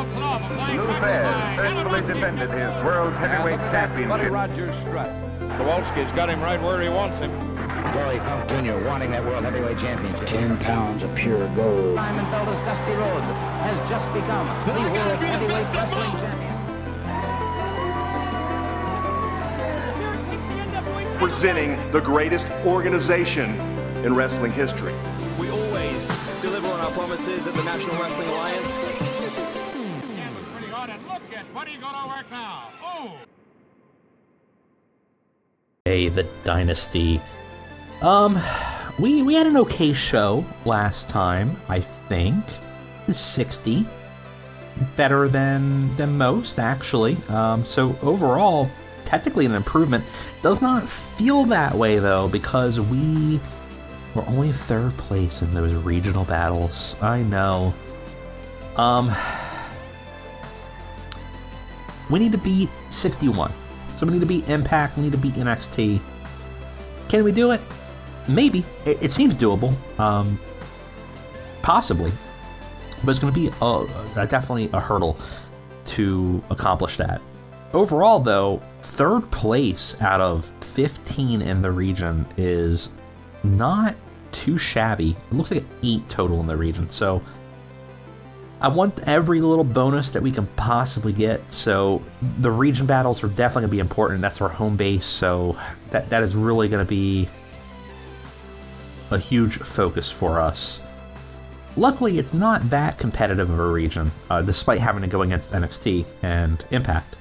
Lou Thesz faithfully defended his World Heavyweight Championship. Rogers Strut. Kowalski's got him right where he wants him. Dory Funk Jr. wanting that World Heavyweight Championship. 10 pounds of pure gold. Simon Felder's Dusty Rhodes has just become the World Heavyweight Wrestling Champion. Presenting the greatest organization in wrestling history. We always deliver on our promises at the National Wrestling Alliance. Yeah, but pretty hard, and look at what are you gonna work now? Oh! Hey, the Dynasty. We had an okay show last time, I think. 60. Better than most, actually. So overall, technically an improvement. Does not feel that way, though, because we were only third place in those regional battles. I know. We need to beat 61. So we need to beat Impact, we need to beat NXT. Can we do it? Maybe. It seems doable. Possibly. But it's going to be definitely a hurdle to accomplish that. Overall, though, third place out of 15 in the region is not too shabby. It looks like 8 total in the region, so I want every little bonus that we can possibly get, so the region battles are definitely going to be important. That's our home base, so that is really going to be a huge focus for us. Luckily, it's not that competitive of a region, despite having to go against NXT and Impact.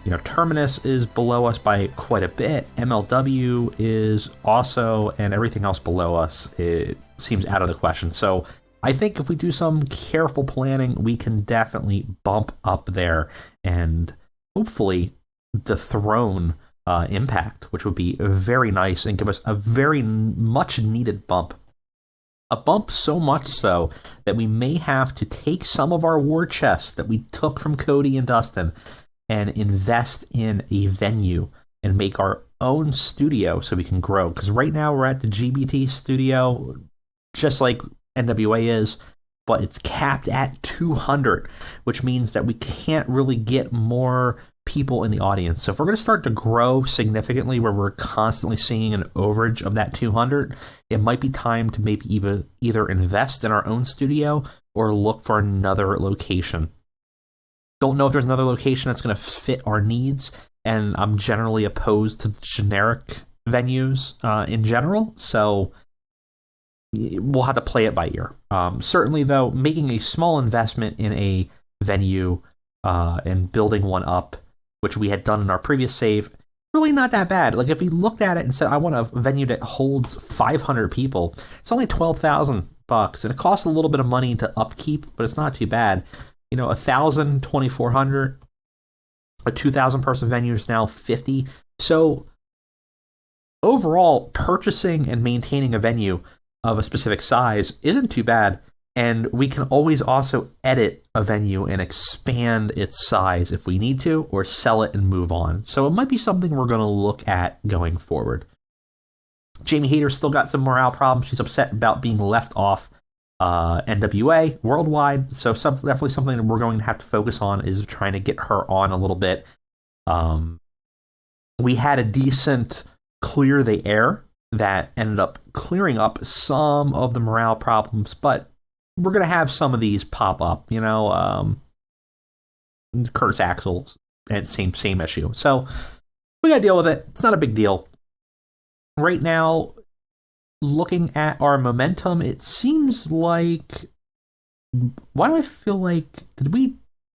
You know, Terminus is below us by quite a bit. MLW is also, and everything else below us, it seems out of the question. So I think if we do some careful planning, we can definitely bump up there and hopefully dethrone Impact, which would be very nice and give us a very much needed bump. A bump so much so that we may have to take some of our war chests that we took from Cody and Dustin and invest in a venue and make our own studio so we can grow. Because right now we're at the GBT studio, just like NWA is, but it's capped at 200, which means that we can't really get more people in the audience. So if we're going to start to grow significantly where we're constantly seeing an overage of that 200, it might be time to maybe either invest in our own studio or look for another location. Don't know if there's another location that's going to fit our needs, and I'm generally opposed to the generic venues in general, so we'll have to play it by ear. Certainly, though, making a small investment in a venue and building one up, which we had done in our previous save, really not that bad. Like, if we looked at it and said, I want a venue that holds 500 people, it's only $12,000, and it costs a little bit of money to upkeep, but it's not too bad. You know, 1,000, 2,400, a 2,000 person venue is now 50. So overall, purchasing and maintaining a venue of a specific size isn't too bad, and we can always also edit a venue and expand its size if we need to, or sell it and move on. So it might be something we're going to look at going forward. Jamie Hayter's still got some morale problems. She's upset about being left off NWA worldwide, so definitely something that we're going to have to focus on is trying to get her on a little bit. We had a decent clear the air that ended up clearing up some of the morale problems, but we're going to have some of these pop up, you know, Curtis Axel, and same issue. So we got to deal with it. It's not a big deal. Right now, looking at our momentum, it seems like, why do I feel like, did we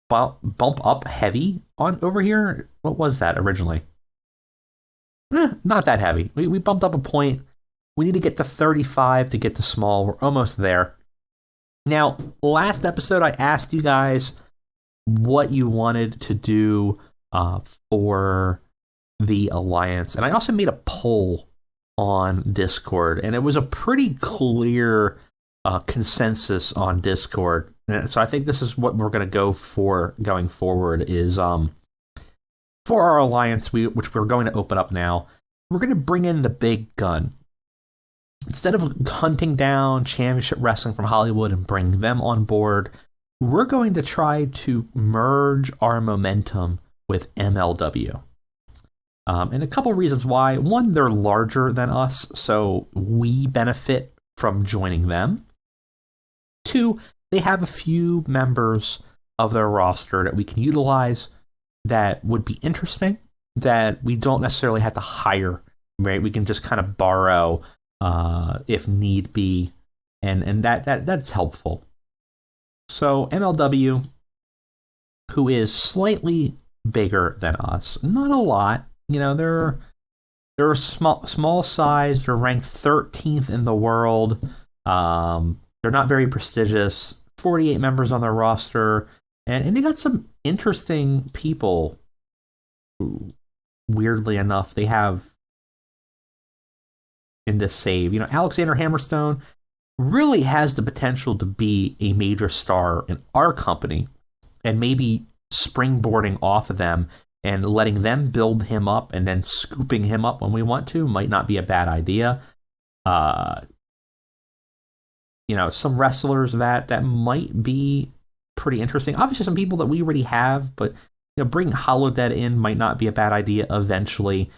bump up heavy on over here? What was that originally? Not that heavy. We bumped up a point. We need to get to 35 to get to small. We're almost there. Now, last episode, I asked you guys what you wanted to do for the Alliance. And I also made a poll on Discord, and it was a pretty clear consensus on Discord. And so I think this is what we're going to go for going forward is for our Alliance, which we're going to open up now, we're going to bring in the big gun. Instead of hunting down championship wrestling from Hollywood and bring them on board, we're going to try to merge our momentum with MLW. And a couple of reasons why. One, they're larger than us, so we benefit from joining them. Two, they have a few members of their roster that we can utilize that would be interesting, that we don't necessarily have to hire, right? We can just kind of borrow if need be, and that's helpful. So MLW, who is slightly bigger than us, not a lot. You know, they're a small size. They're ranked 13th in the world. They're not very prestigious. 48 members on their roster, and they got some interesting people. Weirdly enough, they have in this save. You know, Alexander Hammerstone really has the potential to be a major star in our company, and maybe springboarding off of them and letting them build him up and then scooping him up when we want to might not be a bad idea. You know, some wrestlers that might be pretty interesting. Obviously, some people that we already have, but you know, bringing Holodead in might not be a bad idea eventually.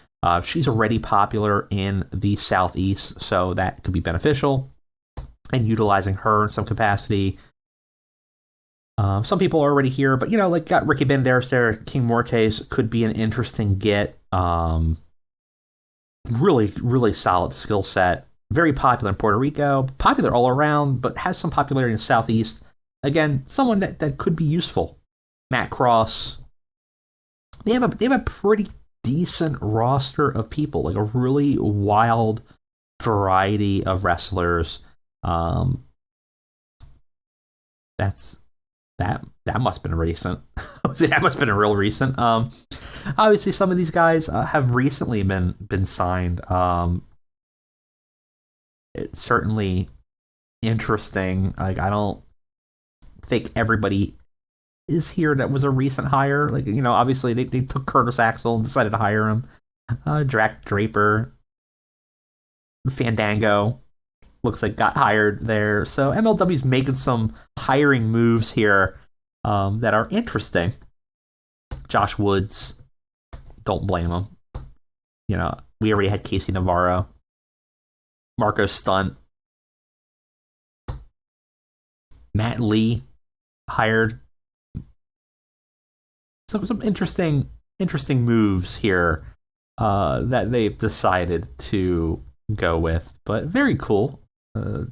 She's already popular in the Southeast, so that could be beneficial. And utilizing her in some capacity. Some people are already here, but, you know, like got Ricky Banderas there, King Mortes could be an interesting get. Really, really solid skill set. Very popular in Puerto Rico. Popular all around, but has some popularity in the Southeast. Again, someone that could be useful. Matt Cross. They have a pretty decent roster of people, like a really wild variety of wrestlers. That must have been recent. That must have been real recent. Obviously, some of these guys have recently been signed. It's certainly interesting. Like, I don't think everybody is here that was a recent hire. Like, you know, obviously they took Curtis Axel and decided to hire him. Drac Draper, Fandango. Looks like got hired there. So MLW's making some hiring moves here that are interesting. Josh Woods, don't blame him. You know, we already had Casey Navarro. Marco Stunt. Matt Lee hired. Some interesting moves here that they've decided to go with, but very cool. Is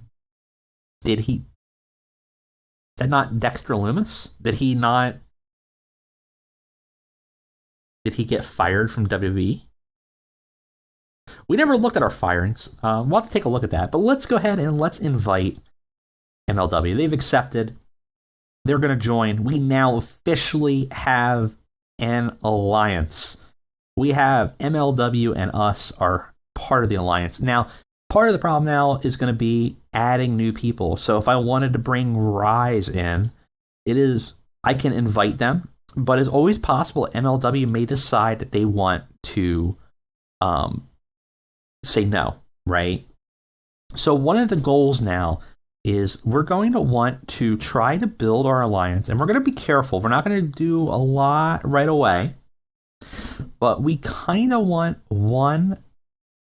that not Dexter Loomis? Did he get fired from WWE? We never looked at our firings. We'll have to take a look at that. But let's go ahead and let's invite MLW. They've accepted. They're going to join. We now officially have an alliance. We have MLW and us are part of the alliance. Now, part of the problem now is going to be adding new people. So if I wanted to bring Rise in, I can invite them, but it's always possible MLW may decide that they want to say no, right? So one of the goals now is we're going to want to try to build our alliance, and we're going to be careful. We're not going to do a lot right away, but we kind of want one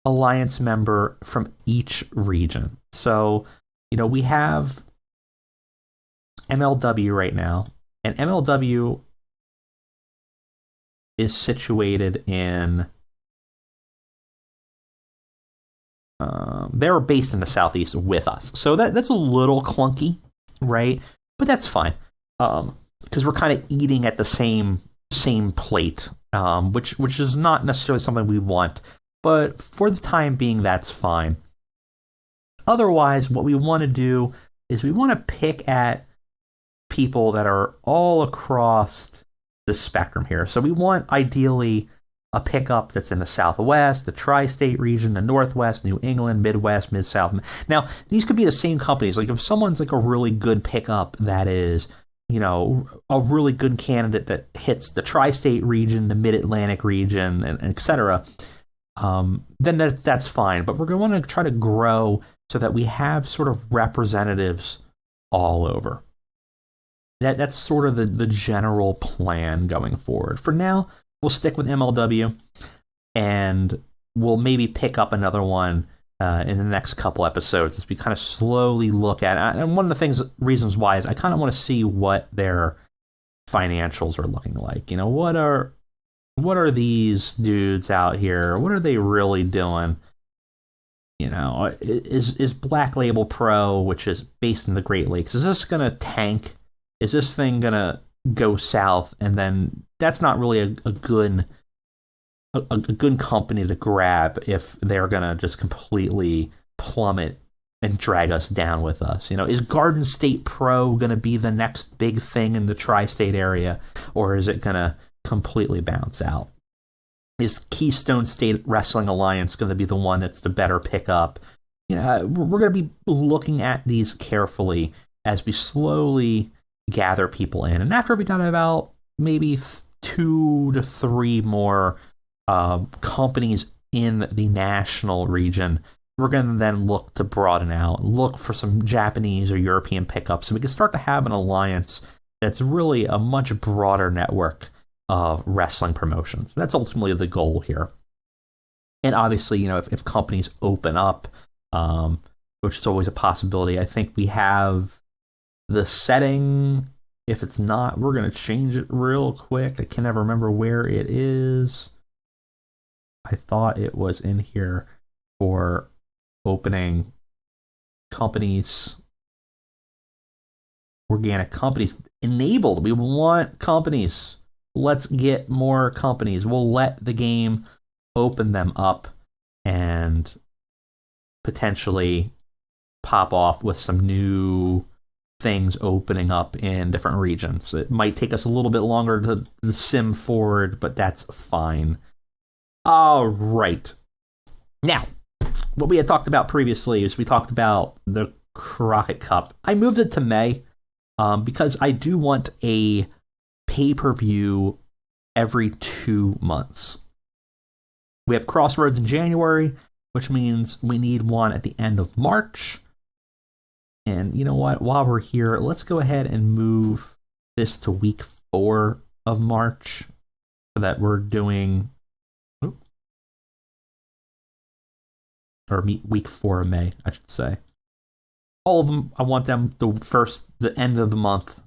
alliance member from each region. So, you know, we have MLW right now, and MLW is situated in they're based in the Southeast with us. So that's a little clunky, right? But that's fine. Because we're kind of eating at the same plate, which is not necessarily something we want. But for the time being, that's fine. Otherwise, what we want to do is we want to pick at people that are all across the spectrum here. So we want, ideally, a pickup that's in the Southwest, the Tri-State region, the Northwest, New England, Midwest, Mid-South. Now, these could be the same companies. Like, if someone's like a really good pickup that is, you know, a really good candidate that hits the Tri-State region, the Mid-Atlantic region, and et cetera, then that's fine. But we're going to want to try to grow so that we have sort of representatives all over. that's sort of the general plan going forward. For now, we'll stick with MLW, and we'll maybe pick up another one in the next couple episodes as we kind of slowly look at it. And one of the reasons why is I kind of want to see what their financials are looking like. What are these dudes out here? What are they really doing? Is Black Label Pro, which is based in the Great Lakes, is this going to tank? Is this thing going to go south? And then that's not really a good company to grab if they're going to just completely plummet and drag us down with us. Is Garden State Pro going to be the next big thing in the tri-state area, or is it going to completely bounce out? Is Keystone State Wrestling Alliance going to be the one that's the better pickup? We're going to be looking at these carefully as we slowly gather people in. And after we got about maybe 2 to 3 more companies in the national region, we're going to then look to broaden out, look for some Japanese or European pickups, so we can start to have an alliance that's really a much broader network of wrestling promotions. That's ultimately the goal here. And obviously, if companies open up, which is always a possibility, I think we have the setting. If it's not, we're going to change it real quick. I can never remember where it is. I thought it was in here for opening companies, organic companies enabled. We want companies. Let's get more companies. We'll let the game open them up and potentially pop off with some new things opening up in different regions. It might take us a little bit longer to sim forward, but that's fine. All right. Now, what we had talked about previously is we talked about the Crockett Cup. I moved it to May because I do want a pay-per-view every 2 months. We have Crossroads in January, which means we need one at the end of March. And you know what? While we're here, let's go ahead and move this to week 4 of March so that we're doing... or week 4 of May, I should say. All of them, I want them the end of the month.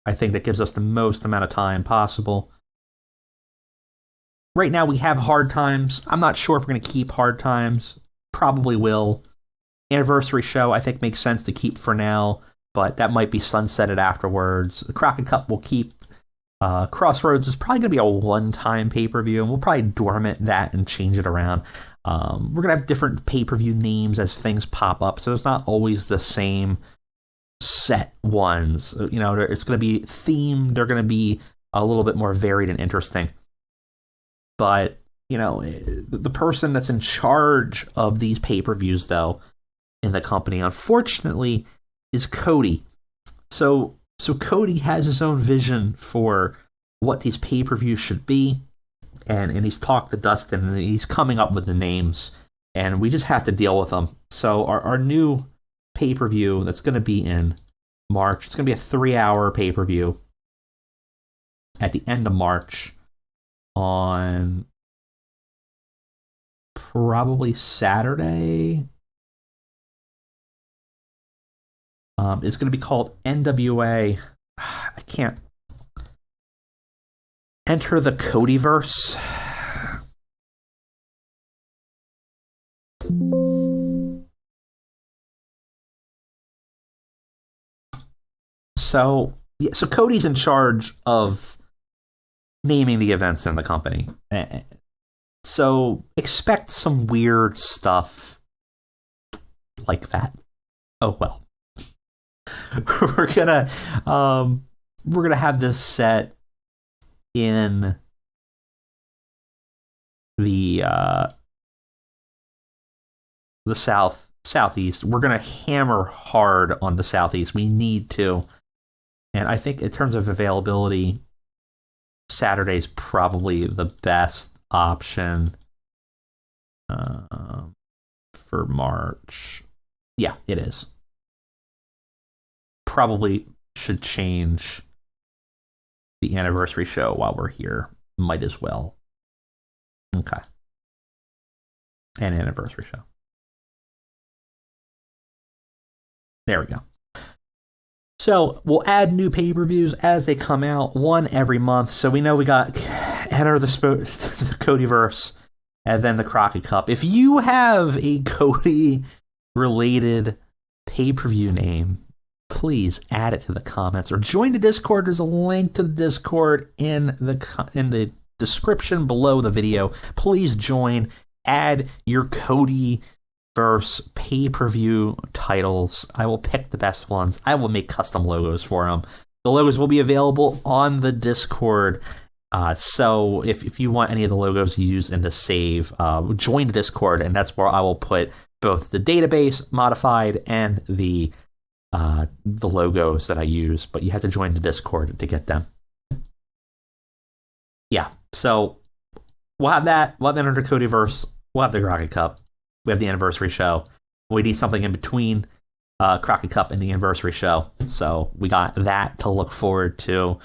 I think that gives us the most amount of time possible. Right now we have Hard Times. I'm not sure if we're going to keep Hard Times. Probably will. Anniversary show, I think, makes sense to keep for now, but that might be sunsetted afterwards. The Crockett Cup will keep. Crossroads is probably going to be a one-time pay-per-view, and we'll probably dormant that and change it around. We're going to have different pay-per-view names as things pop up, so it's not always the same set ones. It's going to be themed. They're going to be a little bit more varied and interesting. But, the person that's in charge of these pay-per-views, though, in the company, unfortunately, is Cody. So Cody has his own vision for what these pay-per-views should be, and he's talked to Dustin, and he's coming up with the names, and we just have to deal with them. So our new pay-per-view that's going to be in March, it's going to be a 3-hour pay-per-view at the end of March on probably Saturday. It's going to be called NWA. I can't. Enter the Codyverse. So Cody's in charge of naming the events in the company. So expect some weird stuff like that. Oh well. We're gonna have this set in the southeast. We're gonna hammer hard on the southeast. We need to, and I think in terms of availability, Saturday's probably the best option for March. Yeah, it is. Probably should change the anniversary show while we're here. Might as well. Okay. An anniversary show. There we go. So we'll add new pay-per-views as they come out, one every month. So we know we got Enter the Codyverse and then the Crockett Cup. If you have a Cody-related pay-per-view name, please add it to the comments or join the Discord. There's a link to the Discord in the description below the video. Please join. Add your Cody verse pay-per-view titles. I will pick the best ones. I will make custom logos for them. The logos will be available on the Discord. So if you want any of the logos used in the save, join the Discord, and that's where I will put both the database modified and the logos that I use. But you have to join the Discord to get them. Yeah, so we'll have that. We'll have the Under Codyverse. We'll have the Crockett Cup. We have the anniversary show. We need something in between Crockett Cup and the anniversary show. So we got that to look forward to.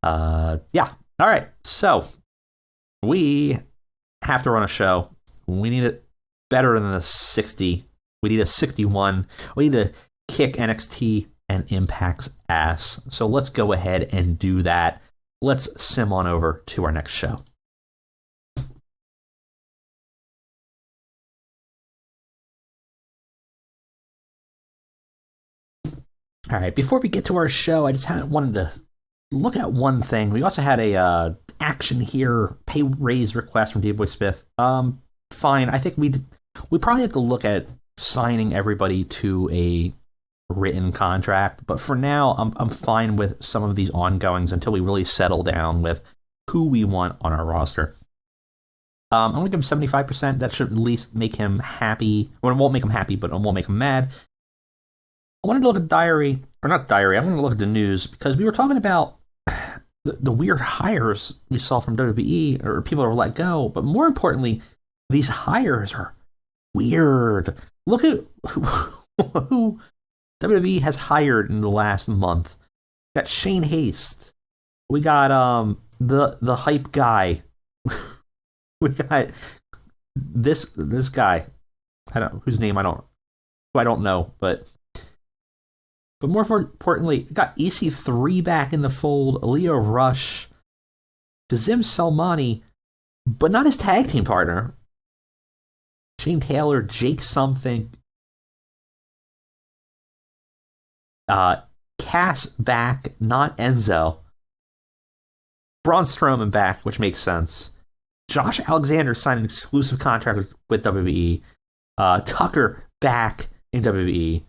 Yeah. All right. So we have to run a show. We need it better than the 60. We need a 61. We need to kick NXT and Impact's ass. So let's go ahead and do that. Let's sim on over to our next show. All right, before we get to our show, I just wanted to look at one thing. We also had a action here pay raise request from D-Boy Smith. Fine. I think we probably have to look at signing everybody to a written contract, but for now, I'm fine with some of these ongoings until we really settle down with who we want on our roster. I'm going to give him 75%. That should at least make him happy. Well, it won't make him happy, but it won't make him mad. I wanted to look at I wanted to look at the news because we were talking about the weird hires we saw from WWE or people that were let go, but more importantly, these hires are weird. Look at who WWE has hired in the last month. We got Shane Haste. We got the hype guy. We got this guy. I don't whose name I don't know, but more importantly, we got EC3 back in the fold, Leo Rush, Kazim Salmani, but not his tag team partner. Shane Taylor, Jake something. Cass back, not Enzo. Braun Strowman back, which makes sense. Josh Alexander signed an exclusive contract with WWE. Tucker back in WWE.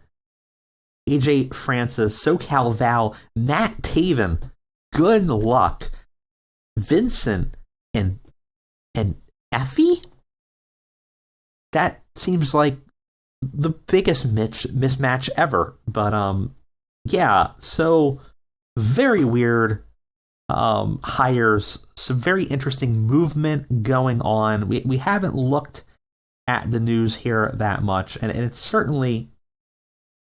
AJ Francis, SoCal Val, Matt Taven, good luck. Vincent and Effie? That seems like the biggest mismatch ever. But yeah, so very weird hires, some very interesting movement going on. We haven't looked at the news here that much, and it's certainly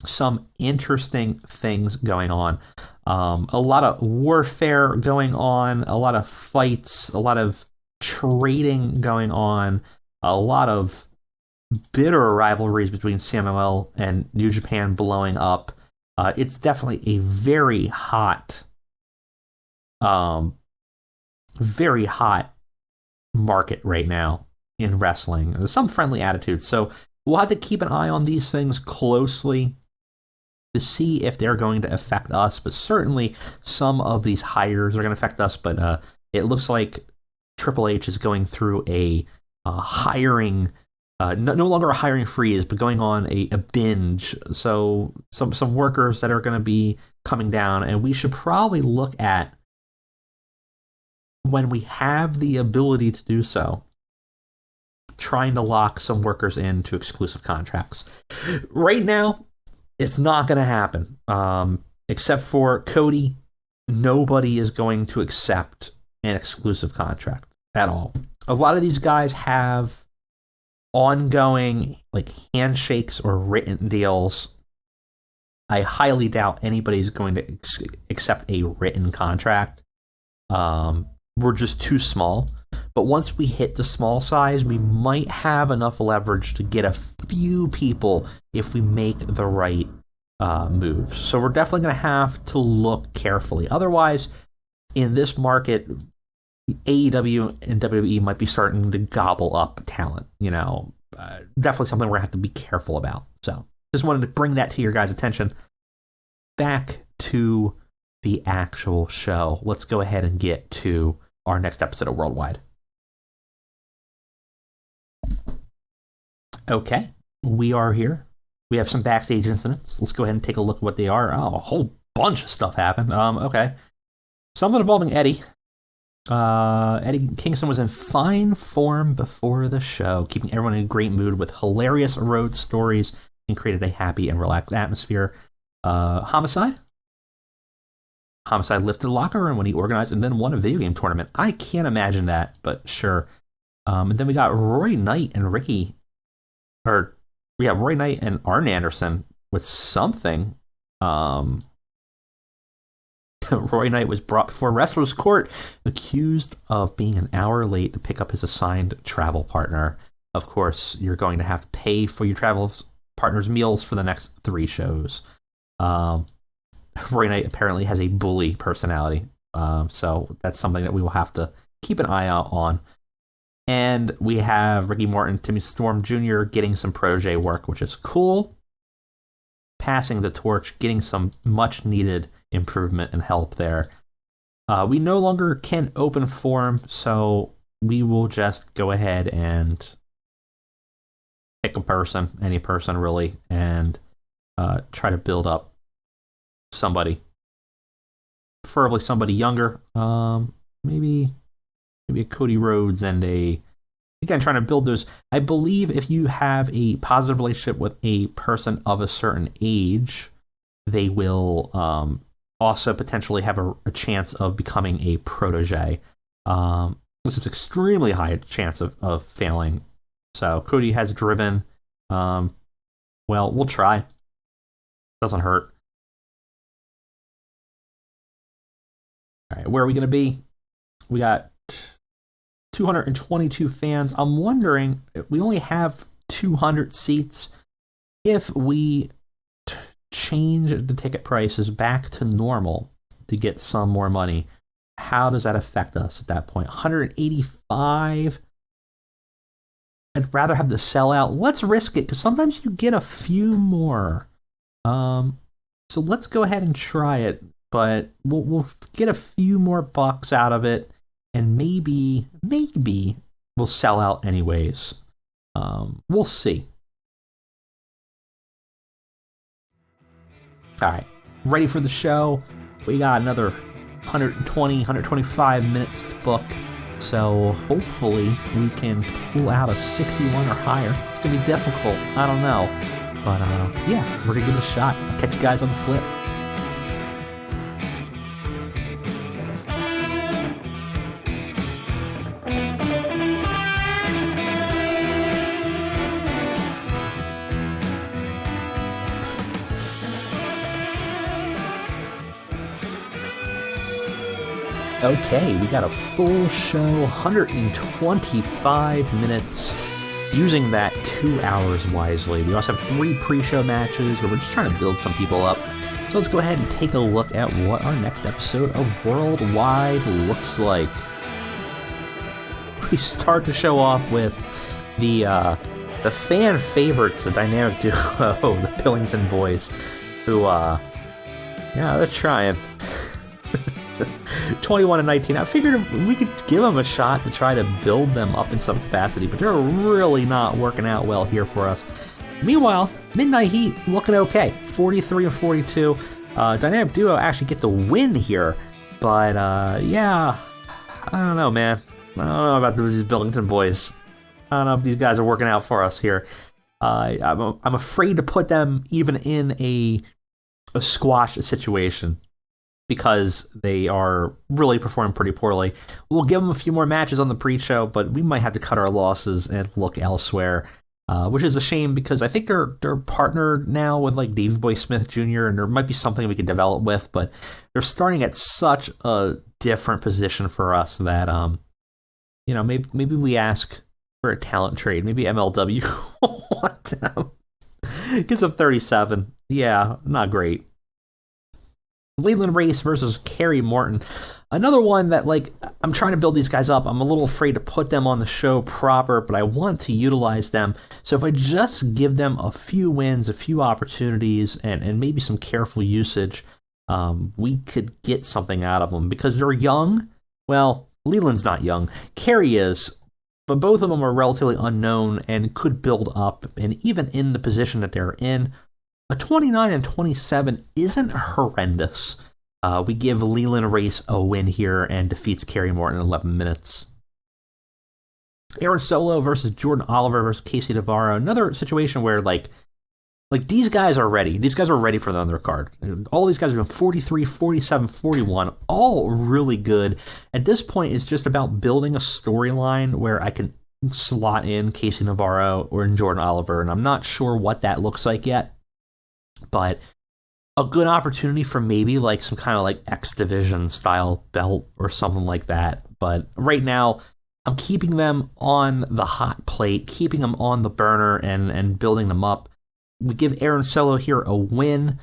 some interesting things going on. A lot of warfare going on, a lot of fights, a lot of trading going on, a lot of bitter rivalries between Samuel and New Japan blowing up. It's definitely a very hot market right now in wrestling. There's some friendly attitudes, so we'll have to keep an eye on these things closely to see if they're going to affect us, but certainly some of these hires are going to affect us, but it looks like Triple H is going through a hiring, no longer a hiring freeze, but going on a binge. So some workers that are going to be coming down, and we should probably look at, when we have the ability to do so, trying to lock some workers into exclusive contracts. Right now, it's not going to happen. Except for Cody, nobody is going to accept an exclusive contract at all. A lot of these guys have ongoing like handshakes or written deals. I highly doubt anybody's going to accept a written contract. we're just too small. But once we hit the small size, we might have enough leverage to get a few people if we make the right moves. So we're definitely going to have to look carefully. Otherwise, in this market, AEW and WWE might be starting to gobble up talent. Definitely something we're going to have to be careful about. So just wanted to bring that to your guys' attention. Back to the actual show. Let's go ahead and get to our next episode of Worldwide. Okay, we are here. We have some backstage incidents. Let's go ahead and take a look at what they are. Oh, a whole bunch of stuff happened. Okay. Something involving Eddie. Eddie Kingston was in fine form before the show, keeping everyone in a great mood with hilarious Rhodes stories and created a happy and relaxed atmosphere. Homicide lifted the locker room when he organized and then won a video game tournament. I can't imagine that, but sure. And then we got Roy Knight and Roy Knight and Arn Anderson with something. Roy Knight was brought before Wrestlers Court, accused of being an hour late to pick up his assigned travel partner. Of course, you're going to have to pay for your travel partner's meals for the next 3 shows. Roy Knight apparently has a bully personality, so that's something that we will have to keep an eye out on. And we have Ricky Morton, Timmy Storm Jr. getting some protege work, which is cool. Passing the torch, getting some much-needed improvement and help there. We no longer can open forum, so we will just go ahead and pick a person, any person really, and try to build up somebody. Preferably somebody younger. Maybe a Cody Rhodes and again, trying to build those. I believe if you have a positive relationship with a person of a certain age, they will also potentially have a chance of becoming a protege. This is extremely high chance of failing. So Cody has driven. Well, we'll try. Doesn't hurt. All right, where are we going to be? We got 222 fans. I'm wondering, we only have 200 seats. If we change the ticket prices back to normal to get some more money, how does that affect us at that point? 185? I'd rather have the sellout. Let's risk it, because sometimes you get a few more. So let's go ahead and try it, but we'll get a few more bucks out of it. And maybe we'll sell out anyways. We'll see. All right, ready for the show. We got another 125 minutes to book. So hopefully we can pull out a 61 or higher. It's going to be difficult. I don't know. But yeah, we're going to give it a shot. I'll catch you guys on the flip. Okay, we got a full show, 125 minutes, using that 2 hours wisely. We also have 3 pre-show matches where we're just trying to build some people up. So let's go ahead and take a look at what our next episode of Worldwide looks like. We start the show off with the fan favorites, the dynamic duo, the Pillington Boys, who, they're trying. 21 and 19. I figured we could give them a shot to try to build them up in some capacity, but they're really not working out well here for us. Meanwhile, Midnight Heat looking okay, 43 and 42. Dynamic Duo actually get the win here, but I don't know, man. I don't know about these Billington boys. I don't know if these guys are working out for us here. I'm afraid to put them even in a squash situation, because they are really performing pretty poorly. We'll give them a few more matches on the pre-show, but we might have to cut our losses and look elsewhere. which is a shame because I think they're partnered now with like Davey Boy Smith Jr. and there might be something we could develop with, but they're starting at such a different position for us that maybe we ask for a talent trade. Maybe MLW want them. Gets a 37. Yeah, not great. Leland Race versus Kerry Morton. Another one that, like, I'm trying to build these guys up. I'm a little afraid to put them on the show proper, but I want to utilize them. So if I just give them a few wins, a few opportunities, and maybe some careful usage, we could get something out of them. Because they're young. Well, Leland's not young. Kerry is. But both of them are relatively unknown and could build up. And even in the position that they're in, a 29-27 isn't horrendous. We give Leland Race a win here and defeats Kerry Morton in 11 minutes. Aaron Solo versus Jordan Oliver versus Casey Navarro. Another situation where, like these guys are ready. These guys are ready for the undercard. All these guys are doing 43, 47, 41. All really good. At this point, it's just about building a storyline where I can slot in Casey Navarro or in Jordan Oliver. And I'm not sure what that looks like yet. But a good opportunity for maybe like some kind of like X Division style belt or something like that. But right now, I'm keeping them on the hot plate, keeping them on the burner and building them up. We give Aaron Solo here a win,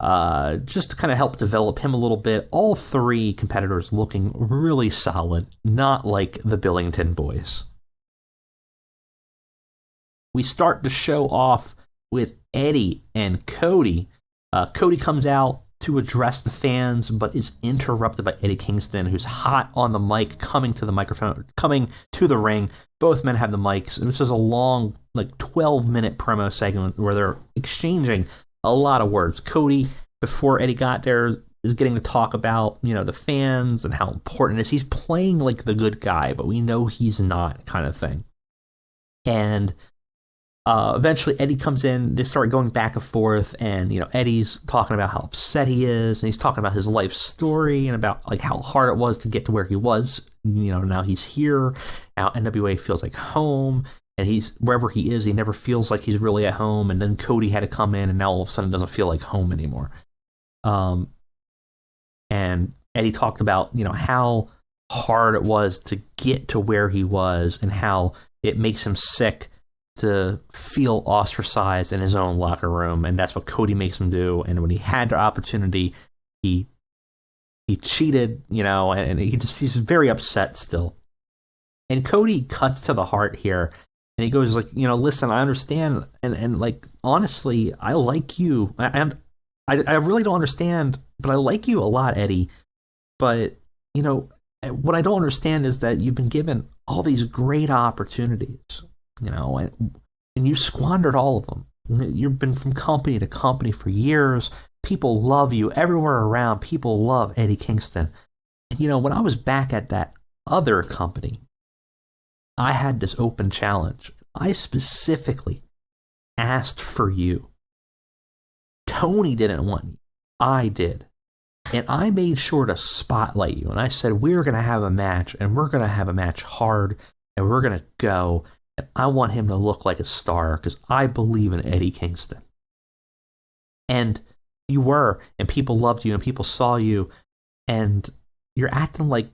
just to kind of help develop him a little bit. All three competitors looking really solid, not like the Billington boys. We start the show off with Eddie and Cody. Cody comes out to address the fans, but is interrupted by Eddie Kingston, who's hot on the mic, coming to the ring. Both men have the mics. And this is a long, like 12-minute promo segment where they're exchanging a lot of words. Cody, before Eddie got there, is getting to talk about, the fans and how important it is. He's playing like the good guy, but we know he's not, kind of thing. And eventually Eddie comes in, they start going back and forth, and Eddie's talking about how upset he is, and he's talking about his life story and about like how hard it was to get to where he was. Now he's here. Now NWA feels like home, and he's wherever he is, he never feels like he's really at home. And then Cody had to come in, and now all of a sudden it doesn't feel like home anymore. And Eddie talked about how hard it was to get to where he was, and how it makes him sick to feel ostracized in his own locker room, and that's what Cody makes him do. And when he had the opportunity, he cheated, and he's very upset still. And Cody cuts to the heart here, and he goes like, listen, I understand, and like honestly, I like you, and I really don't understand, but I like you a lot, Eddie. But what I don't understand is that you've been given all these great opportunities. And you squandered all of them. You've been from company to company for years. People love you everywhere around. People love Eddie Kingston. And when I was back at that other company, I had this open challenge. I specifically asked for you. Tony didn't want you. I did. And I made sure to spotlight you. And I said, we're going to have a match, and we're going to have a match hard, and we're going to go. And I want him to look like a star because I believe in Eddie Kingston. And you were, and people loved you, and people saw you, and you're acting like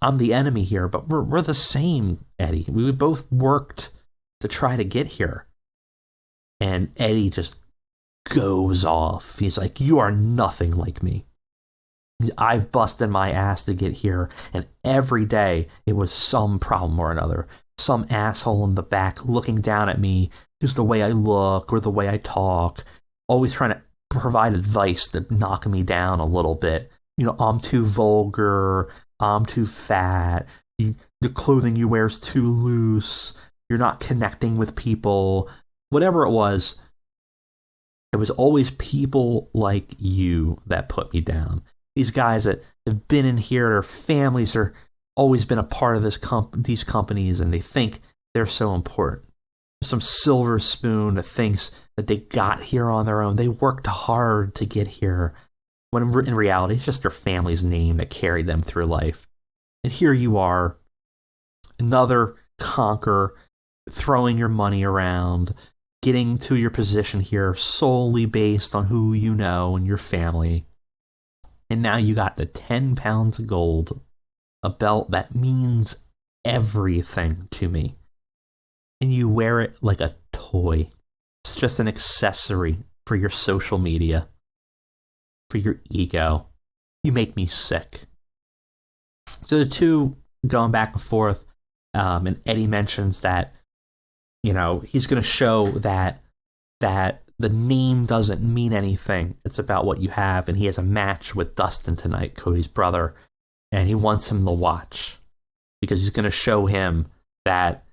I'm the enemy here, but we're the same, Eddie. We both worked to try to get here. And Eddie just goes off. He's like, you are nothing like me. I've busted my ass to get here, and every day it was some problem or another. Some asshole in the back looking down at me, just the way I look or the way I talk, always trying to provide advice to knock me down a little bit. I'm too vulgar, I'm too fat, the clothing you wear is too loose, you're not connecting with people. Whatever it was always people like you that put me down. These guys that have been in here, their families are always been a part of these companies, and they think they're so important. Some silver spoon that thinks that they got here on their own. They worked hard to get here, when in reality, it's just their family's name that carried them through life. And here you are, another conqueror, throwing your money around, getting to your position here solely based on who you know and your family. And now you got the 10 pounds of gold, a belt that means everything to me. And you wear it like a toy. It's just an accessory for your social media, for your ego. You make me sick. So the two going back and forth, and Eddie mentions that, you know, he's going to show that the name doesn't mean anything. It's about what you have. And he has a match with Dustin tonight, Cody's brother, and he wants him to watch because he's going to show him that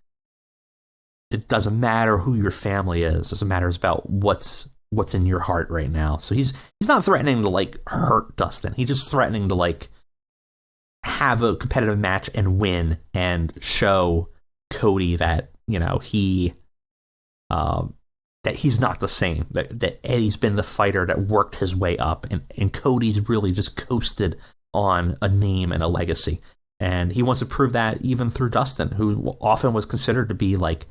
it doesn't matter who your family is. It doesn't matter. It's about what's in your heart right now. So he's not threatening to like hurt Dustin. He's just threatening to like have a competitive match and win and show Cody that, you know, that he's not the same. That Eddie's been the fighter that worked his way up, and Cody's really just coasted on a name and a legacy. And he wants to prove that even through Dustin, who often was considered to be like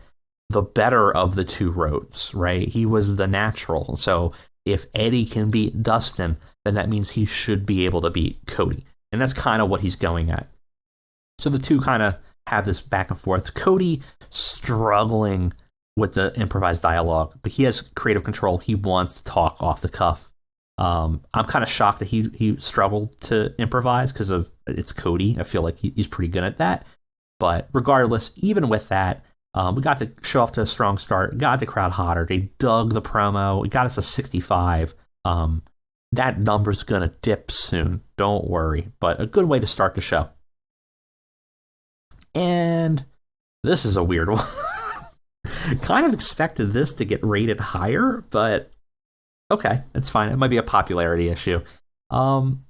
the better of the two Rhodes, right? He was the natural. So if Eddie can beat Dustin, then that means he should be able to beat Cody. And that's kind of what he's going at. So the two kind of have this back and forth. Cody struggling with the improvised dialogue, but he has creative control. He wants to talk off the cuff. I'm kind of shocked that he struggled to improvise because of it's Cody. I feel like he's pretty good at that. But regardless, even with that, we got to show off to a strong start, got the crowd hotter. They dug the promo. We got us a 65. That number's going to dip soon. Don't worry. But a good way to start the show. And this is a weird one. Kind of expected this to get rated higher, but okay, it's fine. It might be a popularity issue.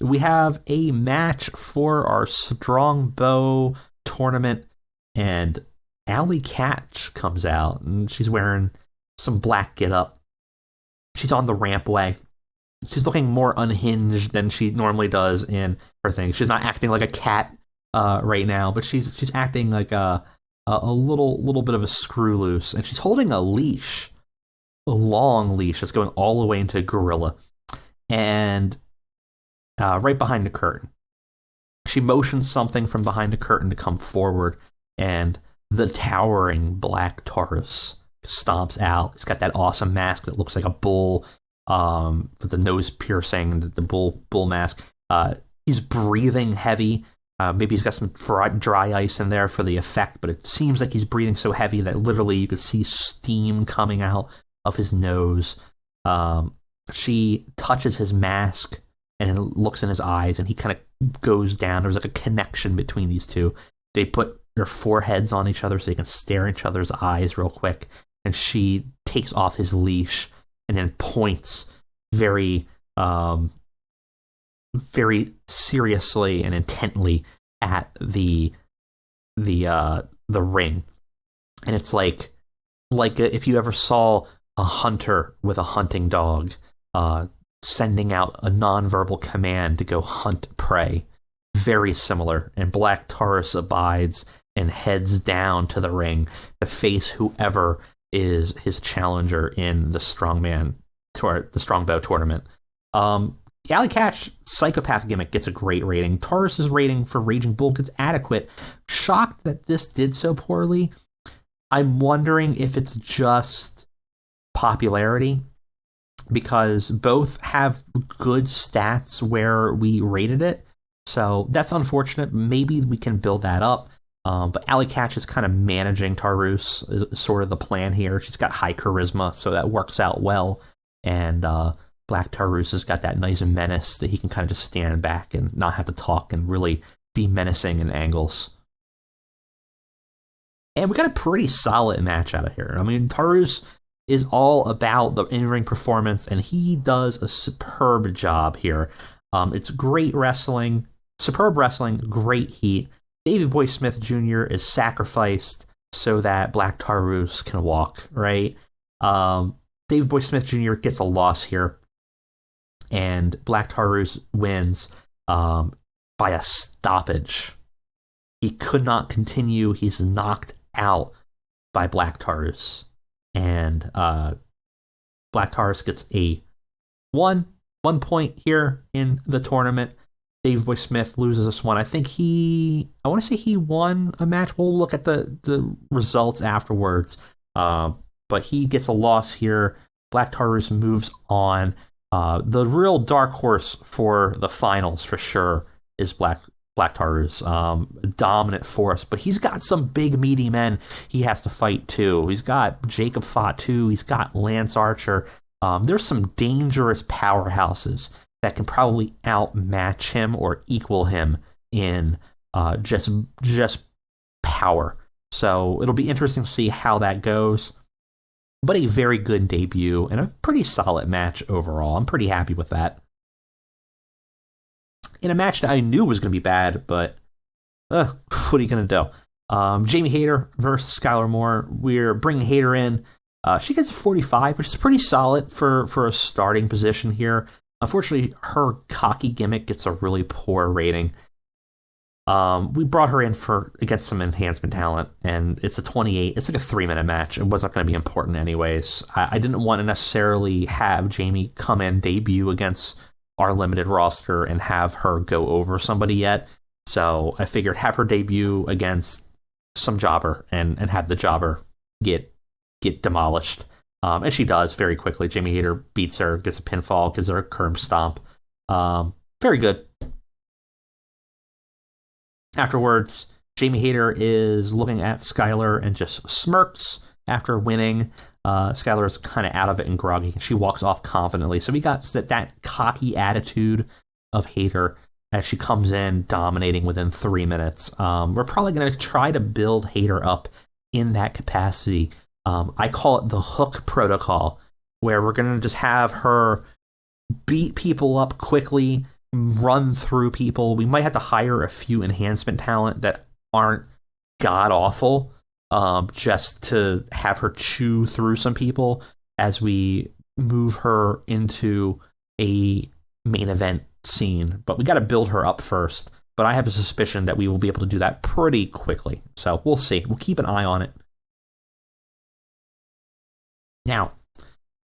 We have a match for our Strongbow tournament, and Allie Katch comes out, and she's wearing some black get-up. She's on the rampway. She's looking more unhinged than she normally does in her thing. She's not acting like a cat right now, but she's acting like a little bit of a screw loose, and she's holding a leash, a long leash that's going all the way into gorilla, and right behind the curtain. She motions something from behind the curtain to come forward, and the towering black Taurus stomps out. He's got that awesome mask that looks like a bull, with the nose piercing, the bull mask. He's breathing heavy. Maybe he's got some dry ice in there for the effect, but it seems like he's breathing so heavy that literally you could see steam coming out of his nose. She touches his mask and looks in his eyes, and he kind of goes down. There's like a connection between these two. They put their foreheads on each other so they can stare in each other's eyes real quick, and she takes off his leash and then points very seriously and intently at the ring. And it's like if you ever saw a hunter with a hunting dog sending out a nonverbal command to go hunt prey. Very similar. And Black Taurus abides and heads down to the ring to face whoever is his challenger in the the Strongbow tournament. Allie Katch psychopath gimmick gets a great rating. Taurus's rating for Raging Bull gets adequate. Shocked that this did so poorly. I'm wondering if it's just popularity, because both have good stats where we rated it. So that's unfortunate. Maybe we can build that up. But Allie Katch is kind of managing Taurus, is sort of the plan here. She's got high charisma, so that works out well. And Black Taurus has got that nice menace that he can kind of just stand back and not have to talk and really be menacing in angles. And we got a pretty solid match out of here. I mean, Taurus is all about the in-ring performance, and he does a superb job here. It's great wrestling, superb wrestling, great heat. Davey Boy Smith Jr. is sacrificed so that Black Taurus can walk, right? Davey Boy Smith Jr. gets a loss here, and Black Taurus wins by a stoppage. He could not continue. He's knocked out by Black Taurus. And Black Taurus gets a 1 point here in the tournament. Dave Boy Smith loses this one. I want to say he won a match. We'll look at the results afterwards. But he gets a loss here. Black Taurus moves on. The real dark horse for the finals for sure is Black Taurus. Dominant force, but he's got some big meaty men he has to fight too. He's got Jacob Fatu. He's got Lance Archer. There's some dangerous powerhouses that can probably outmatch him or equal him in just power. So it'll be interesting to see how that goes. But a very good debut and a pretty solid match overall. I'm pretty happy with that. In a match that I knew was going to be bad, but what are you going to do? Jamie Hayter versus Skylar Moore. We're bringing Hayter in. She gets a 45, which is pretty solid for a starting position here. Unfortunately, her cocky gimmick gets a really poor rating. We brought her in against some enhancement talent, and it's a 28. It's like a 3-minute match. It wasn't going to be important anyways. I didn't want to necessarily have Jamie come in, debut against our limited roster, and have her go over somebody yet. So I figured have her debut against some jobber and have the jobber get demolished. And she does very quickly. Jamie Hayter beats her, gets a pinfall, gives her a curb stomp. Very good. Afterwards, Jamie Hayter is looking at Skylar and just smirks after winning. Skylar is kind of out of it and groggy, and she walks off confidently. So we got that cocky attitude of Hayter as she comes in dominating within 3 minutes. We're probably going to try to build Hayter up in that capacity. I call it the hook protocol, where we're going to just have her beat people up quickly, run through people. We might have to hire a few enhancement talent that aren't god-awful, just to have her chew through some people as we move her into a main event scene. But we got to build her up first. But I have a suspicion that we will be able to do that pretty quickly. So we'll see. We'll keep an eye on it. Now,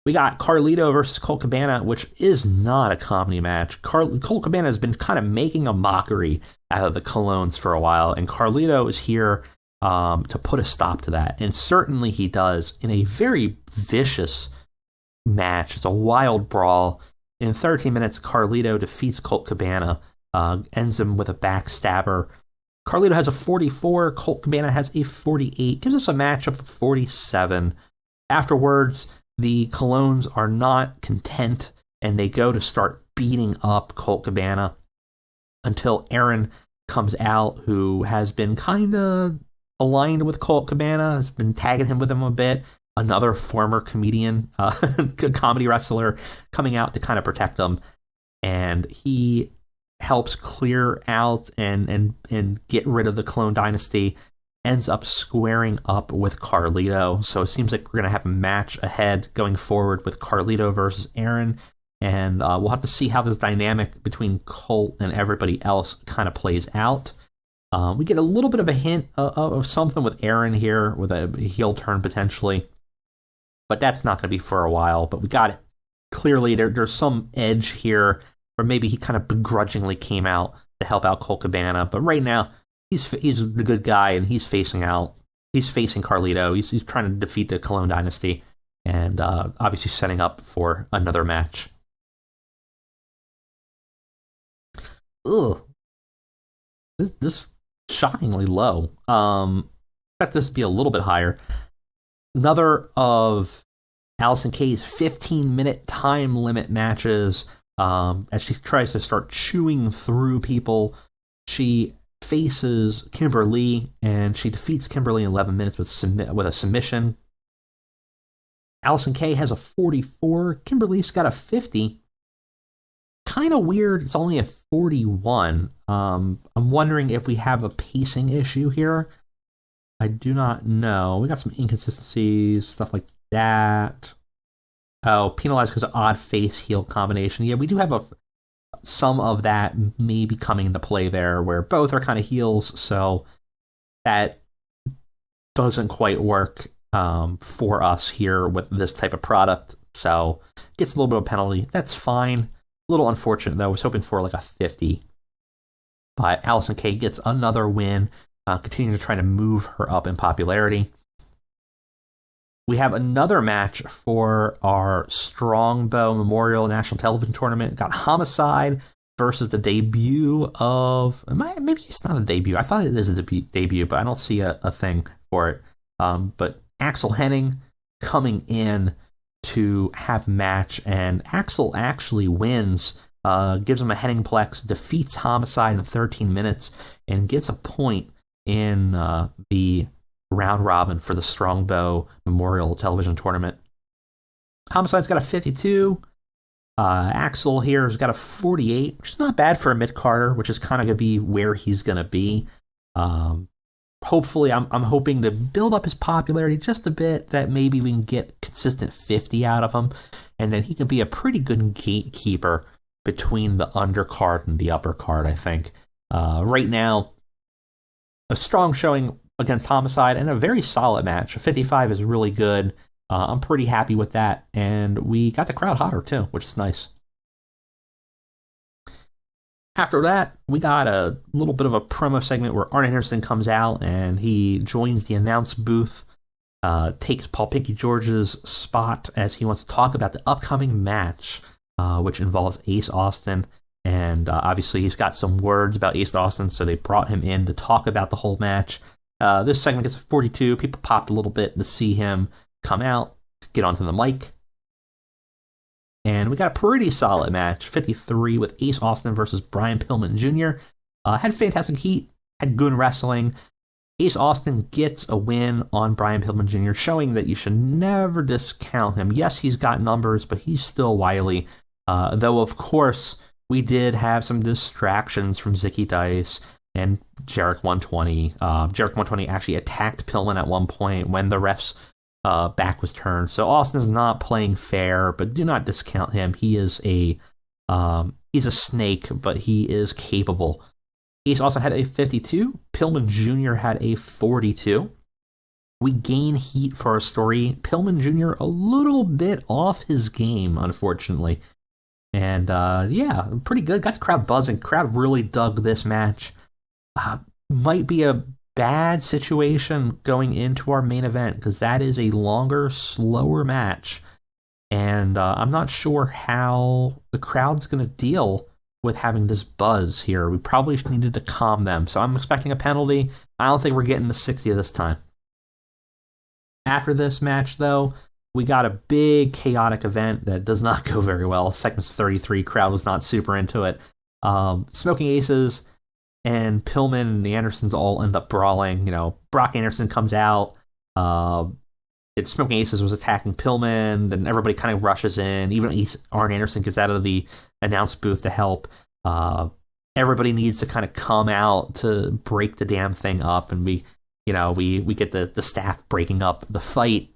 we got Carlito versus Colt Cabana, which is not a comedy match. Colt Cabana has been kind of making a mockery out of the Colognes for a while, and Carlito is here to put a stop to that. And certainly he does in a very vicious match. It's a wild brawl. In 13 minutes, Carlito defeats Colt Cabana, ends him with a backstabber. Carlito has a 44, Colt Cabana has a 48. Gives us a match of 47. Afterwards, the Colognes are not content, and they go to start beating up Colt Cabana until Aaron comes out, who has been kind of aligned with Colt Cabana, has been tagging him with him a bit. Another former comedian, comedy wrestler, coming out to kind of protect him, and he helps clear out and get rid of the Clone Dynasty. Ends up squaring up with Carlito. So it seems like we're going to have a match ahead going forward with Carlito versus Aaron. And we'll have to see how this dynamic between Colt and everybody else kind of plays out. We get a little bit of a hint of something with Aaron here, with a heel turn potentially. But that's not going to be for a while. But we got it. Clearly, there's some edge here, or maybe he kind of begrudgingly came out to help out Colt Cabana. But right now, he's the good guy, and he's facing Carlito. He's trying to defeat the Cologne Dynasty, and obviously setting up for another match. Ugh. This shockingly low. Expect this to be a little bit higher. Another of Allison Kay's 15-minute time limit matches. As she tries to start chewing through people, she faces Kimberly, and she defeats Kimberly in 11 minutes with a submission. Allison Kay has a 44. Kimberly's got a 50. Kind of weird. It's only a 41. I'm wondering if we have a pacing issue here. I do not know. We got some inconsistencies, stuff like that. Oh, penalized because of odd face heel combination. Yeah, we do have some of that maybe coming into play there, where both are kind of heels, so that doesn't quite work for us here with this type of product. So gets a little bit of a penalty. That's fine. A little unfortunate, though. I was hoping for like a 50. But Allison Kay gets another win, continuing to try to move her up in popularity. We have another match for our Strongbow Memorial National Television Tournament. Got Homicide versus the debut of... Maybe it's not a debut. I thought it is a debut, but I don't see a thing for it. But Axel Henning coming in to have a match, and Axel actually wins, gives him a Henningplex, defeats Homicide in 13 minutes, and gets a point in the round robin for the Strongbow Memorial Television Tournament. Homicide's got a 52. Axel here has got a 48, which is not bad for a mid-carder, which is kind of going to be where he's going to be. Hopefully, I'm hoping to build up his popularity just a bit, that maybe we can get consistent 50 out of him, and then he can be a pretty good gatekeeper between the undercard and the upper card, I think. Right now, a strong showing against Homicide and a very solid match. 55 is really good. I'm pretty happy with that, and we got the crowd hotter too, which is nice. After that, we got a little bit of a promo segment where Arn Anderson comes out and he joins the announce booth, takes Paul Pinky George's spot as he wants to talk about the upcoming match, which involves Ace Austin. And obviously he's got some words about Ace Austin, so they brought him in to talk about the whole match. This segment gets a 42. People popped a little bit to see him come out, get onto the mic. And we got a pretty solid match, 53, with Ace Austin versus Brian Pillman Jr. Had fantastic heat, had good wrestling. Ace Austin gets a win on Brian Pillman Jr., showing that you should never discount him. Yes, he's got numbers, but he's still wily. Though, of course, we did have some distractions from Zicky Dice and Jarek 120. Jarek 120 actually attacked Pillman at one point when the ref's back was turned. So Austin is not playing fair, but do not discount him. He is he's a snake, but he is capable. Ace Austin had a 52. Pillman Jr. had a 42. We gain heat for our story. Pillman Jr. a little bit off his game, unfortunately. And yeah, pretty good. Got the crowd buzzing. Crowd really dug this match. Might be a bad situation going into our main event, because that is a longer, slower match. And I'm not sure how the crowd's going to deal with having this buzz here. We probably needed to calm them. So I'm expecting a penalty. I don't think we're getting the 60 this time. After this match, though, we got a big chaotic event that does not go very well. Segment's 33. Crowd was not super into it. Smoking Aces and Pillman and the Andersons all end up brawling. You know, Brock Anderson comes out. Smoking Aces was attacking Pillman, and everybody kind of rushes in. Even Arn Anderson gets out of the announce booth to help. Everybody needs to kind of come out to break the damn thing up, and we get the staff breaking up the fight.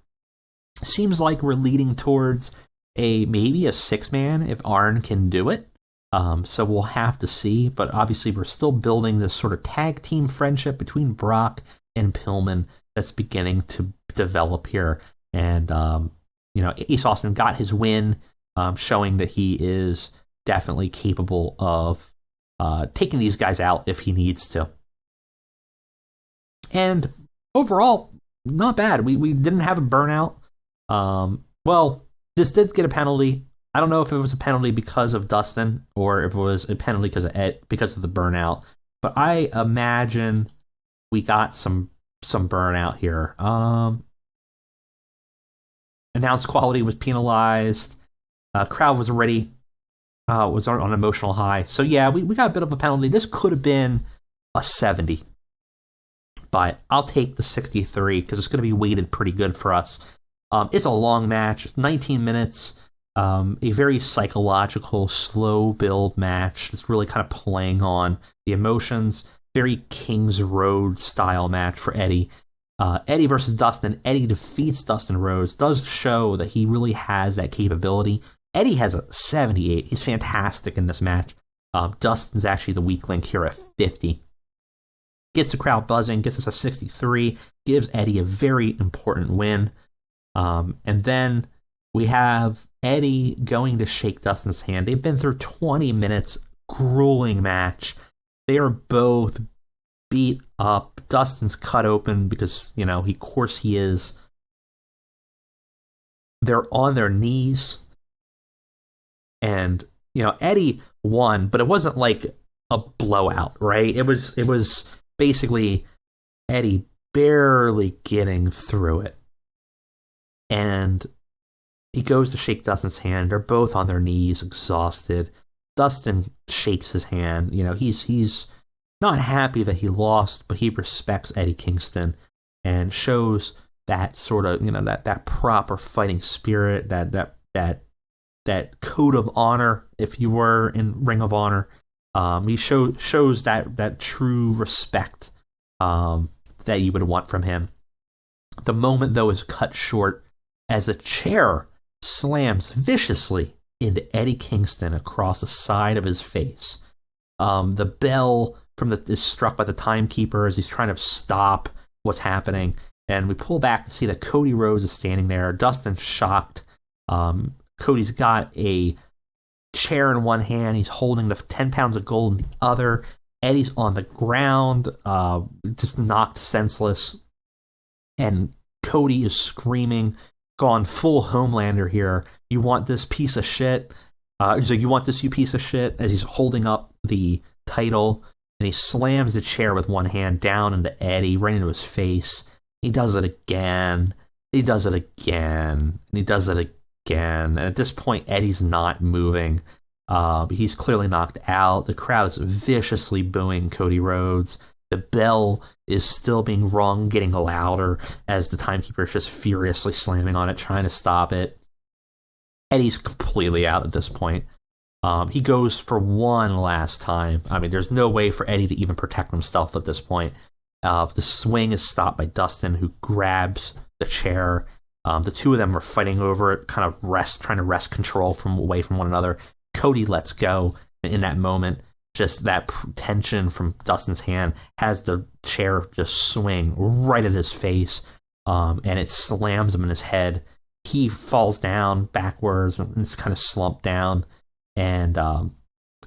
Seems like we're leading towards maybe a 6-man if Arn can do it. So we'll have to see, but obviously we're still building this sort of tag team friendship between Brock and Pillman that's beginning to develop here. And, Ace Austin got his win, showing that he is definitely capable of taking these guys out if he needs to. And overall, not bad. We didn't have a burnout. Well, this did get a penalty. I don't know if it was a penalty because of Dustin or if it was a penalty because of the burnout, but I imagine we got some burnout here. Announced quality was penalized. Crowd was already was on an emotional high. So yeah, we got a bit of a penalty. This could have been a 70, but I'll take the 63 because it's going to be weighted pretty good for us. It's a long match, 19 minutes. A very psychological, slow build match. It's really kind of playing on the emotions. Very King's Road style match for Eddie. Eddie versus Dustin. Eddie defeats Dustin Rhodes. Does show that he really has that capability. Eddie has a 78. He's fantastic in this match. Dustin's actually the weak link here at 50. gets the crowd buzzing, gets us a 63, gives Eddie a very important win. And then we have Eddie going to shake Dustin's hand. They've been through 20 minutes, grueling match. They are both beat up. Dustin's cut open because, of course he is. They're on their knees. And, Eddie won, but it wasn't like a blowout, right? It was basically Eddie barely getting through it. And he goes to shake Dustin's hand. They're both on their knees, exhausted. Dustin shakes his hand. He's not happy that he lost, but he respects Eddie Kingston and shows that sort of, that proper fighting spirit, that code of honor, if you were in Ring of Honor. He shows that true respect that you would want from him. The moment, though, is cut short as a chair slams viciously into Eddie Kingston across the side of his face. The bell is struck by the timekeeper as he's trying to stop what's happening, and we pull back to see that Cody Rhodes is standing there. Dustin's shocked. Cody's got a chair in one hand. He's holding the 10 pounds of gold in the other. Eddie's on the ground, just knocked senseless. And Cody is screaming, gone full Homelander here. You want this piece of shit? You want this, you piece of shit? As he's holding up the title. And he slams the chair with one hand down into Eddie, right into his face. He does it again. He does it again. And he does it again. And at this point, Eddie's not moving. He's clearly knocked out. The crowd is viciously booing Cody Rhodes. The bell is still being rung, getting louder as the timekeeper is just furiously slamming on it, trying to stop it. Eddie's completely out at this point. He goes for one last time. I mean, there's no way for Eddie to even protect himself at this point. The swing is stopped by Dustin, who grabs the chair. The two of them are fighting over it, kind of trying to wrest control away from one another. Cody lets go, and in that moment, just that tension from Dustin's hand has the chair just swing right at his face, and it slams him in his head. He falls down backwards and is kind of slumped down, and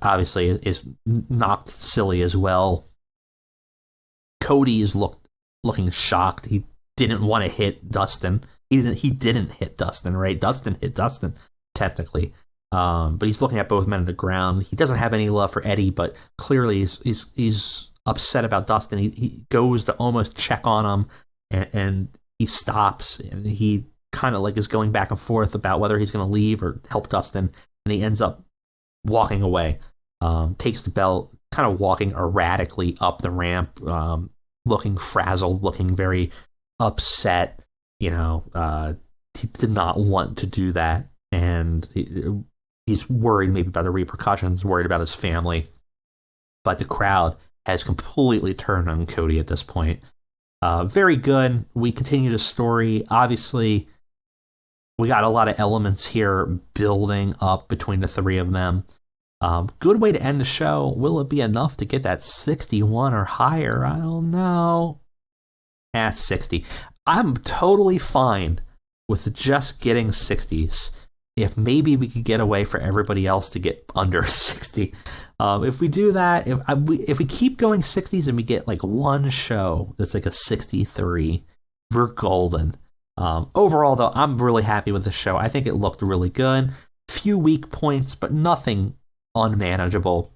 obviously is knocked silly as well. Cody is looking shocked. He didn't want to hit Dustin. He didn't hit Dustin, right? Dustin hit Dustin, technically. But he's looking at both men on the ground. He doesn't have any love for Eddie, but clearly he's upset about Dustin. He goes to almost check on him, and he stops, and he kind of is going back and forth about whether he's going to leave or help Dustin, and he ends up walking away. Takes the belt, kind of walking erratically up the ramp, looking frazzled, looking very upset. He did not want to do that, and he's worried maybe about the repercussions, worried about his family. But the crowd has completely turned on Cody at this point. Very good. We continue the story. Obviously, we got a lot of elements here building up between the three of them. Good way to end the show. Will it be enough to get that 61 or higher? I don't know. At 60. I'm totally fine with just getting 60s. If maybe we could get away for everybody else to get under 60. If we do that, if we keep going 60s and we get one show that's a 63, we're golden. Overall, though, I'm really happy with the show. I think it looked really good. Few weak points, but nothing unmanageable.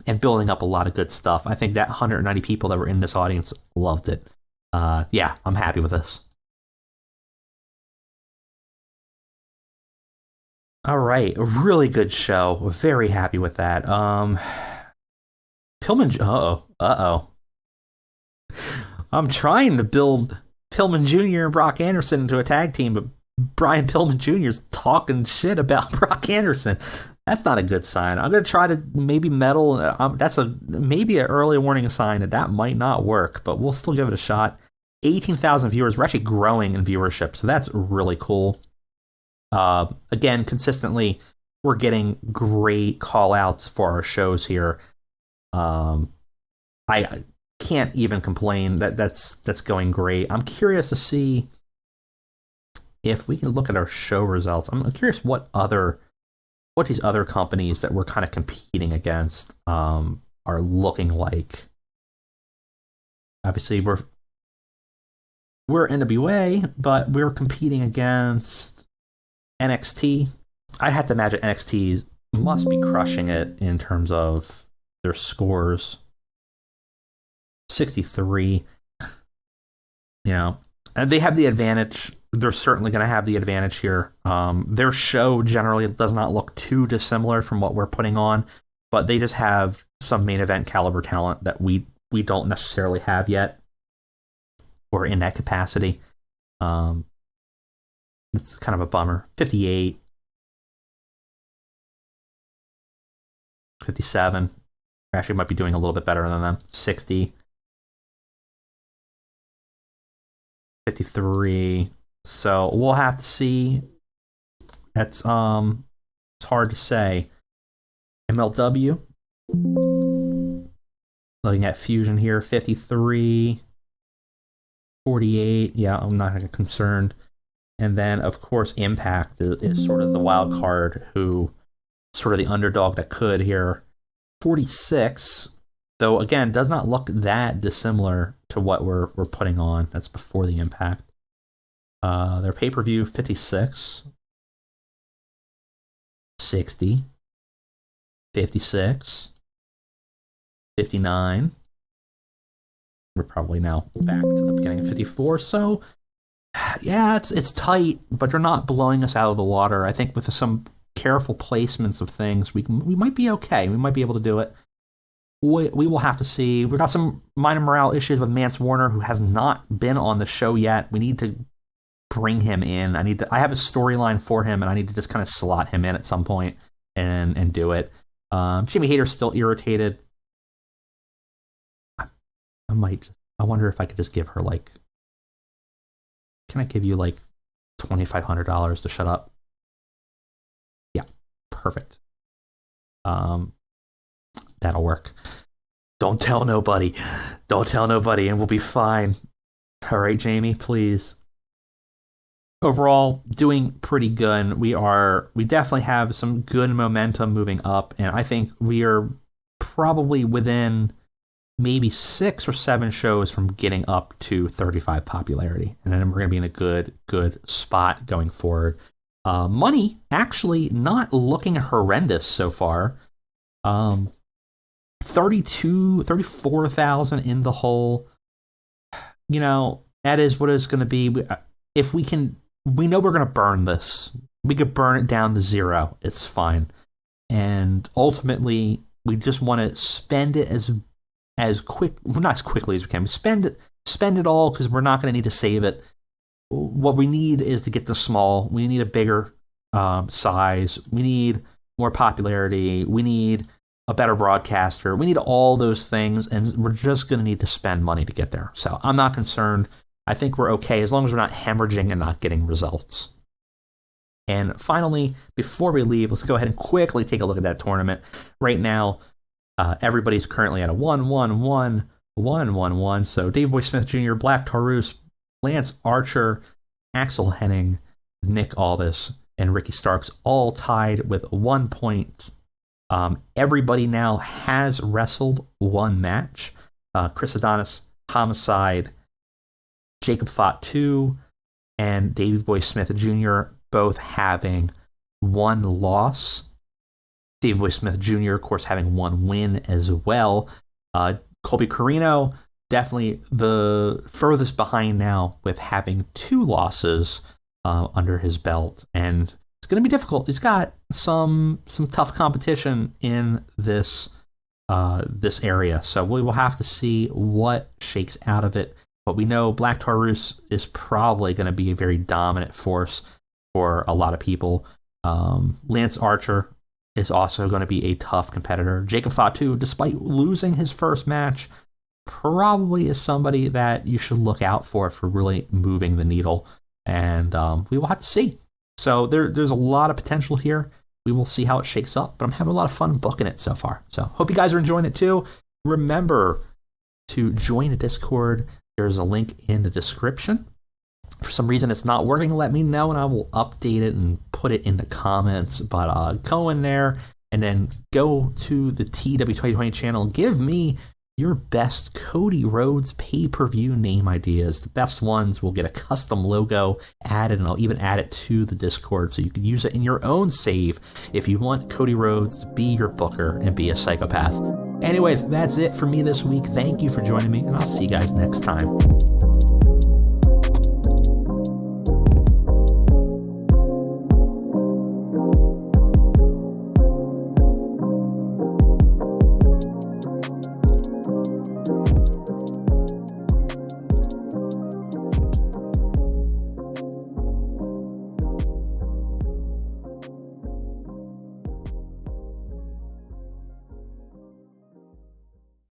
And building up a lot of good stuff. I think that 190 people that were in this audience loved it. Yeah, I'm happy with this. All right, a really good show. Very happy with that. Pillman. Uh-oh. I'm trying to build Pillman Jr. and Brock Anderson into a tag team, but Brian Pillman Jr. is talking shit about Brock Anderson. That's not a good sign. I'm going to try to maybe meddle. That's maybe an early warning sign that might not work, but we'll still give it a shot. 18,000 viewers. We're actually growing in viewership, so that's really cool. Again, consistently, we're getting great call-outs for our shows here. I can't even complain. That's going great. I'm curious to see if we can look at our show results. I'm curious what these other companies that we're kind of competing against are looking like. Obviously, we're NWA, but we're competing against NXT. I have to imagine NXT must be crushing it in terms of their scores. 63. And they have the advantage. They're certainly going to have the advantage here. Their show generally does not look too dissimilar from what we're putting on, but they just have some main event caliber talent that we don't necessarily have yet, or in that capacity. It's kind of a bummer. 58. 57. Actually might be doing a little bit better than them. 60. 53. So we'll have to see. That's it's hard to say. MLW. Looking at Fusion here, 53. 48. Yeah, I'm not concerned. And then, of course, Impact is sort of the wild card, who sort of the underdog that could here. 46, though, again, does not look that dissimilar to what we're putting on. That's before the Impact. Their pay-per-view, 56. 60. 56. 59. We're probably now back to the beginning of 54. So, yeah, it's tight, but they're not blowing us out of the water. I think with some careful placements of things, we might be okay. We might be able to do it. We will have to see. We've got some minor morale issues with Mance Warner, who has not been on the show yet. We need to bring him in. I have a storyline for him, and I need to just kind of slot him in at some point and do it. Jimmy Hayter's still irritated. I wonder if I could just give her, like, can I give you like $2,500 to shut up? Yeah, perfect. That'll work. Don't tell nobody. Don't tell nobody, and we'll be fine. All right, Jamie, please. Overall, doing pretty good. We definitely have some good momentum moving up, and I think we are probably within maybe 6 or 7 shows from getting up to 35 popularity. And then we're going to be in a good spot going forward. Money actually not looking horrendous so far. 34,000 in the hole. That is what it's going to be. If we know we're going to burn this. We could burn it down to 0. It's fine. And ultimately, we just want to spend it as not as quickly as we can. We spend it all, because we're not going to need to save it. What we need is to get to small. We need a bigger size. We need more popularity. We need a better broadcaster. We need all those things, and we're just going to need to spend money to get there. So I'm not concerned. I think we're okay as long as we're not hemorrhaging and not getting results. And finally, before we leave, let's go ahead and quickly take a look at that tournament. Right now, everybody's currently at a 1-1-1-1-1-1. So Davey Boy Smith Jr., Black Taurus, Lance Archer, Axel Henning, Nick Aldis, and Ricky Starks all tied with 1 point. Everybody now has wrestled 1 match. Chris Adonis, Homicide, Jacob Thought 2, and Davey Boy Smith Jr. both having 1 loss. Davey Boy Smith Jr., of course, having 1 win as well. Colby Carino, definitely the furthest behind now, with having 2 losses under his belt. And it's going to be difficult. He's got some tough competition in this area. So we will have to see what shakes out of it. But we know Black Taurus is probably going to be a very dominant force for a lot of people. Lance Archer is also going to be a tough competitor. Jacob Fatu, despite losing his first match, probably is somebody that you should look out for really moving the needle. And we will have to see. So there's a lot of potential here. We will see how it shakes up, but I'm having a lot of fun booking it so far. So hope you guys are enjoying it too. Remember, to join a Discord, there's a link in the description. For some reason it's not working, let me know and I will update it and put it in the comments. But go in there and then go to the TEW 2020 channel. Give me your best Cody Rhodes pay-per-view name ideas. The best ones will get a custom logo added, and I'll even add it to the Discord so you can use it in your own save if you want Cody Rhodes to be your booker and be a psychopath. Anyways, that's it for me this week. Thank you for joining me, and I'll see you guys next time.